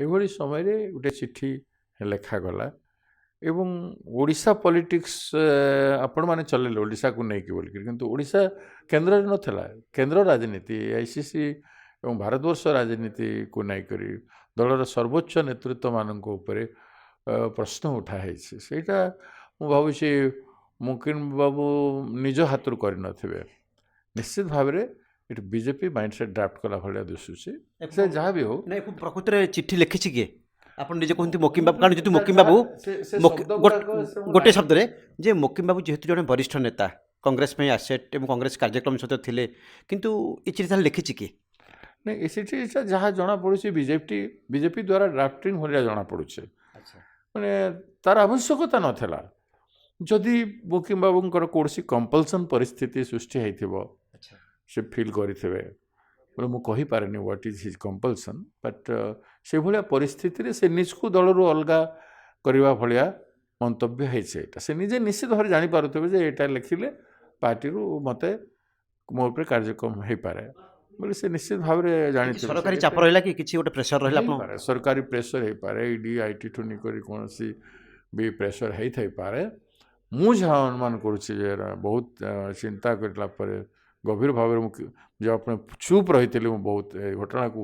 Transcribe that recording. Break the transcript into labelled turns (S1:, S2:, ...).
S1: ଏଭଳି ସମୟରେ ଗୋଟେ ଚିଠି ଲେଖାଗଲା ଏବଂ ଓଡ଼ିଶା ପଲିଟିକ୍ସ ଆପଣମାନେ ଚଲେଇଲେ ଓଡ଼ିଶାକୁ ନେଇକି ବୋଲିକିରି, କିନ୍ତୁ ଓଡ଼ିଶା କେନ୍ଦ୍ରରେ ନଥିଲା। କେନ୍ଦ୍ର ରାଜନୀତି ଆଇସିସି ଏବଂ ଭାରତବର୍ଷ ରାଜନୀତିକୁ ନେଇକରି ଦଳର ସର୍ବୋଚ୍ଚ ନେତୃତ୍ୱମାନଙ୍କ ଉପରେ ପ୍ରଶ୍ନ ଉଠା ହେଇଛି। ସେଇଟା ମୁଁ ଭାବୁଛି ମୁକିମ ବାବୁ ନିଜ ହାତରୁ କରିନଥିବେ। ନିଶ୍ଚିତ ଭାବରେ ଏଠି ବିଜେପି ମାଇଣ୍ଡସେଟ୍ ଡ୍ରାଫ୍ଟ କଲା ଭଳିଆ ଦିଶୁଛି। ସେ ଯାହା ବି ହଉ,
S2: ନାଇଁ ପ୍ରକୃତରେ ଚିଠି ଲେଖିଛି କିଏ? ଆପଣ ନିଜେ କୁହନ୍ତି ମୋକିମ ବାବୁ, କାରଣ ଯେହେତୁ ମୋକିମ ବାବୁ ଗୋଟିଏ ଶବ୍ଦରେ ଯେ ମୋକିମ ବାବୁ ଯେହେତୁ ଜଣେ ବରିଷ୍ଠ ନେତା, କଂଗ୍ରେସ ପାଇଁ ଆସେଟ୍ ଏବଂ କଂଗ୍ରେସ କାର୍ଯ୍ୟକ୍ରମ ସହିତ ଥିଲେ, କିନ୍ତୁ ଏ ଚିଠି ତାହେଲେ ଲେଖିଛି କିଏ?
S1: ନାଇଁ ଏସିଠି ଯାହା ଜଣାପଡ଼ୁଛି ବିଜେପି ଦ୍ୱାରା ଡ୍ରାଫ୍ଟିଂ ଭଳିଆ ଜଣାପଡ଼ୁଛି। ମାନେ ତାର ଆବଶ୍ୟକତା ନଥିଲା। ଯଦି ମୋକିମ ବାବୁଙ୍କର କୌଣସି କମ୍ପଲସନ୍ ପରିସ୍ଥିତି ସୃଷ୍ଟି ହେଇଥିବ, ସେ ଫିଲ୍ କରିଥିବେ, ବୋଲେ ମୁଁ କହିପାରେନି ହ୍ୱାଟ୍ ଇଜ୍ ହିଜ୍ କମ୍ପଲସନ୍, ବଟ୍ ସେଭଳିଆ ପରିସ୍ଥିତିରେ ସେ ନିଜକୁ ଦଳରୁ ଅଲଗା କରିବା ଭଳିଆ ମନ୍ତବ୍ୟ ହେଇଛି। ଏଇଟା ସେ ନିଜେ ନିଶ୍ଚିତ ଭାବରେ ଜାଣିପାରୁଥିବେ ଯେ ଏଇଟା ଲେଖିଲେ ପାର୍ଟିରୁ ମୋତେ ମୋ ଉପରେ କାର୍ଯ୍ୟକ୍ରମ ହେଇପାରେ ବୋଲି ସେ ନିଶ୍ଚିତ ଭାବରେ ଜାଣିଥିବେ।
S2: ସରକାରୀ ଚାପ ରହିଲା କି କିଛି ଗୋଟେ ପ୍ରେସର ରହିଲା?
S1: ହେଇପାରେ, ସରକାରୀ ପ୍ରେସର ହେଇପାରେ, ଇଡି ଆଇଟି ଠୁ ନେଇକରି କୌଣସି ବି ପ୍ରେସର ହେଇଥାଇପାରେ। ମୁଁ ଯାହା ଅନୁମାନ କରୁଛି ଯେ ବହୁତ ଚିନ୍ତା କରିଲା ପରେ ଗଭୀର ଭାବରେ ମୁଁ ଯେ ଆପଣ ଚୁପ୍ ରହିଥିଲି, ମୁଁ ବହୁତ ଏ ଘଟଣାକୁ